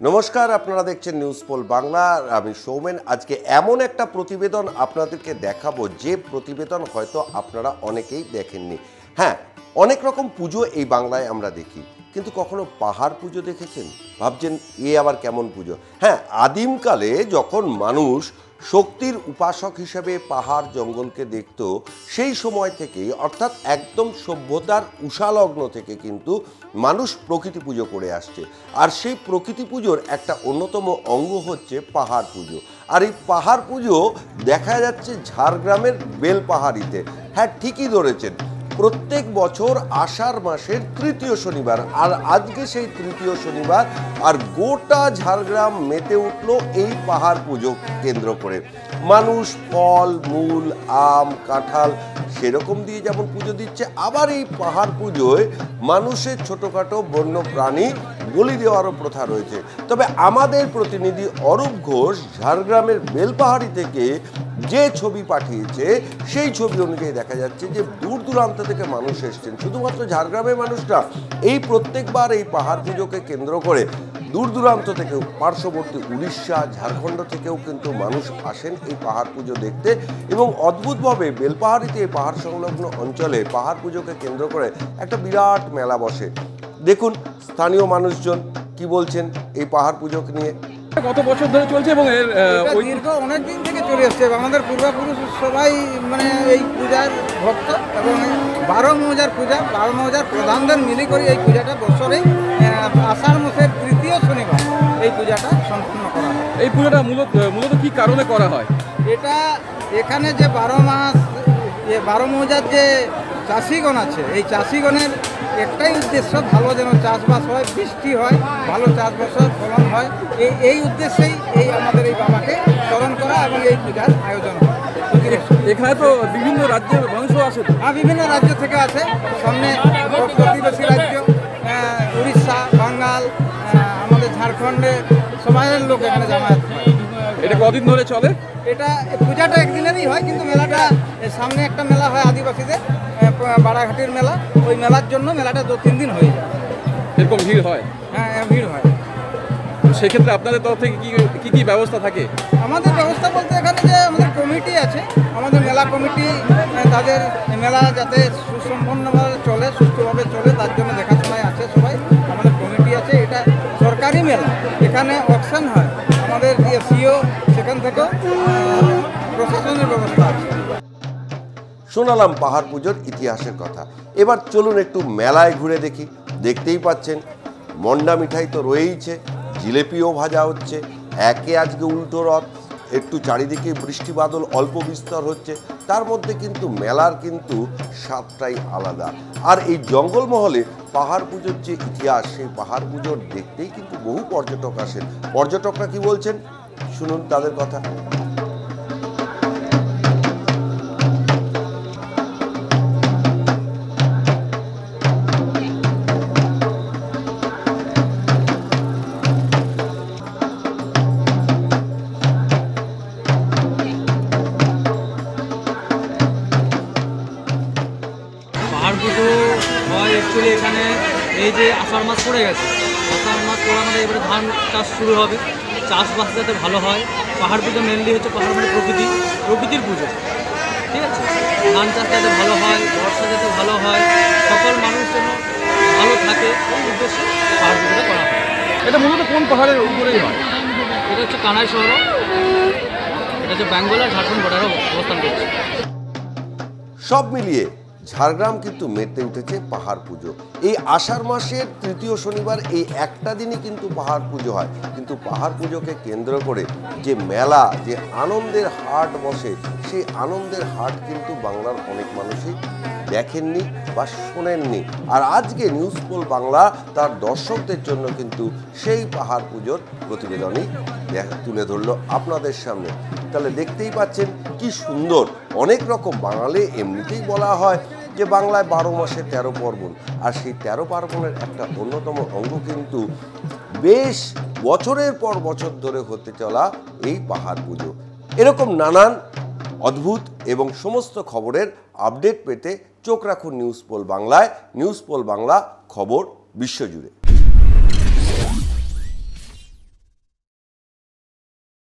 নমস্কার, আপনারা দেখছেন নিউজ পোল বাংলা। আমি সৌমেন। আজকে এমন একটা প্রতিবেদন আপনাদেরকে দেখাবো যে প্রতিবেদন হয়তো আপনারা অনেকেই দেখেননি। হ্যাঁ, অনেক রকম পুজো এই বাংলায় আমরা দেখি, কিন্তু কখনো পাহাড় পুজো দেখেছেন? ভাবছেন এ আবার কেমন পুজো? হ্যাঁ, আদিমকালে যখন মানুষ শক্তির উপাসক হিসেবে পাহাড় জঙ্গলকে দেখত, সেই সময় থেকেই অর্থাৎ একদম সভ্যতার উষালগ্ন থেকে কিন্তু মানুষ প্রকৃতি পুজো করে আসছে। আর সেই প্রকৃতি পুজোর একটা অন্যতম অঙ্গ হচ্ছে পাহাড় পুজো। আর এই পাহাড় পুজো দেখা যাচ্ছে ঝাড়গ্রামের বেলপাহাড়িতে। হ্যাঁ, ঠিকই ধরেছেন, প্রত্যেক বছর আষাঢ় মাসের তৃতীয় শনিবার। আর আজকে সেই তৃতীয় শনিবার, আর গোটা ঝাড়গ্রাম মেতে উঠল এই পাহাড় পুজো কেন্দ্র করে। মানুষ ফল মূল আম কাঁঠাল সেরকম দিয়ে যেমন পুজো দিচ্ছে, আবার এই পাহাড় পুজোয় মানুষের ছোটোখাটো বন্য প্রাণী বলি দেওয়ারও প্রথা রয়েছে। তবে আমাদের প্রতিনিধি অরূপ ঘোষ ঝাড়গ্রামের বেলপাহাড়ি থেকে যে ছবি পাঠিয়েছে, সেই ছবি অনুযায়ী দেখা যাচ্ছে যে দূর দূরান্ত থেকে মানুষ এসছেন। শুধুমাত্র ঝাড়গ্রামের মানুষরা এই প্রত্যেকবার এই পাহাড় পুজোকে কেন্দ্র করে দূর দূরান্ত থেকেও, পার্শ্ববর্তী উড়িষ্যা ঝাড়খণ্ড থেকেও কিন্তু মানুষ আসেন এই পাহাড় পুজো দেখতে। এবং অদ্ভুতভাবে বেলপাহাড়িতে এই পাহাড় সংলগ্ন অঞ্চলে পাহাড় পুজোকে কেন্দ্র করে একটা বিরাট মেলা বসে। দেখুন স্থানীয় মানুষজন কি বলছেন এই পাহাড় পুজোকে নিয়ে। কত বছর ধরে চলছে এবং এর দীর্ঘ অনেক দিন থেকে চলে আসছে। আমাদের পূর্বপুরুষ সবাই মানে এই পূজার ভক্ত, এবং 12 মৌজার পূজা, 12 মৌজার প্রধানদের মিলে করে এই পূজাটা বছরে আষাঢ় মাসের তৃতীয় শনিবার এই পূজাটা সম্পূর্ণ করা হয়। এই পূজাটা মূলত কি কারণে করা হয়? এটা এখানে যে 12 মাস 12 মৌজার যে চাষিগণ আছে, এই চাষিগণের একটাই উদ্দেশ্য, ভালো যেন চাষবাস হয়, বৃষ্টি হয়, ভালো চাষবাসের ফলন হয়। এই উদ্দেশ্যেই এই আমাদের এই বাবাকে স্মরণ করা এবং এই পূজার আয়োজন করা। এখানে তো বিভিন্ন রাজ্যের মানুষও আসে। হ্যাঁ, বিভিন্ন রাজ্য থেকে আছে। সামনে প্রতিবেশী রাজ্য উড়িষ্যা, বাঙ্গাল, আমাদের ঝাড়খণ্ডে সবাইয়ের লোক এখানে জামায়াত হয়। এটা কদিন ধরে চলে? এটা পূজাটা একদিনেরই হয়, কিন্তু মেলাটা সামনে একটা মেলা হয় আদিবাসীদের বাড়াঘাটির মেলা, ওই মেলার জন্য মেলাটা 2-3 দিন হয়ে যায়। এরকম ভিড় হয়? হ্যাঁ, ভিড় হয়। সেক্ষেত্রে আপনাদের তরফ থেকে কি কি ব্যবস্থা থাকে? আমাদের ব্যবস্থা বলতে এখানে যে আমাদের কমিটি আছে, আমাদের মেলা কমিটি, তাদের মেলা যাতে সুসম্পন্নভাবে চলে, সুস্থভাবে চলে, তার জন্য দেখাশোনায় আছে সবাই। আমাদের কমিটি আছে। এটা সরকারি মেলা, এখানে অকশন হয়, আমাদের সিও সেখান থেকেও প্রশাসনের ব্যবস্থা আছে। শোনালাম পাহাড় পুজোর ইতিহাসের কথা। এবার চলুন একটু মেলায় ঘুরে দেখি। দেখতেই পাচ্ছেন মন্ডা মিঠাই তো রয়েইছে, জিলেপিও ভাজা হচ্ছে। একে আজকে উল্টো রথ, একটু চারিদিকে বৃষ্টি বাদল অল্প বিস্তর হচ্ছে, তার মধ্যে কিন্তু মেলার কিন্তু স্বাদটাই আলাদা। আর এই জঙ্গলমহলে পাহাড় পুজোর যে ইতিহাস, সেই পাহাড় পুজোর দেখতেই কিন্তু বহু পর্যটক আসেন। পর্যটকরা কি বলছেন শুনুন তাদের কথা। পাহাড় পুজো হয় অ্যাকচুয়ালি এখানে এই যে আষাঢ় মাস পড়ে গেছে, আষাঢ় মাস পরে আমাদের এবারে ধান চাষ শুরু হবে। চাষবাস যাতে ভালো হয়, পাহাড় পুজো মেনলি হচ্ছে পাহাড় মানে প্রকৃতির পুজো, ঠিক আছে। ধান চাষ যাতে ভালো হয়, বর্ষা যাতে ভালো হয়, সকল মানুষ যেন ভালো থাকে, এই উদ্দেশ্যে পাহাড় পুজোটা করা হয়। এটা মূলত কোন পাহাড়ের উপরেই হয়? এটা হচ্ছে কানাই শহর, এটা হচ্ছে বেঙ্গল আর ঝাড়খণ্ড বর্ডারে অবস্থান করছে। সব মিলিয়ে ঝাড়গ্রাম কিন্তু মেতে উঠেছে পাহাড় পুজো। এই আষাঢ় মাসের তৃতীয় শনিবার এই একটা দিনই কিন্তু পাহাড় পুজো হয়, কিন্তু পাহাড় পুজোকে কেন্দ্র করে যে মেলা, যে আনন্দের হাট বসে, সেই আনন্দের হাট কিন্তু বাংলার অনেক মানুষই দেখেননি বা শোনেননি। আর আজকে নিউজ পোল বাংলা তার দর্শকদের জন্য কিন্তু সেই পাহাড় পুজোর প্রতিবেদনই তুলে ধরলো আপনাদের সামনে। তাহলে দেখতেই পাচ্ছেন কি সুন্দর। অনেক রকম বাঙালি এমনিতেই বলা হয় যে বাংলায় 12 মাসে 13 পার্বণ, আর সেই 13 পার্বণের একটা অন্যতম অঙ্গ কিন্তু বেশ বছরের পর বছর ধরে হতে চলা এই পাহাড় পুজো। এরকম নানান অদ্ভুত এবং সমস্ত খবরের আপডেট পেতে চোখ রাখুন নিউজ পোল বাংলায়। নিউজ পোল বাংলা, খবর বিশ্বজুড়ে।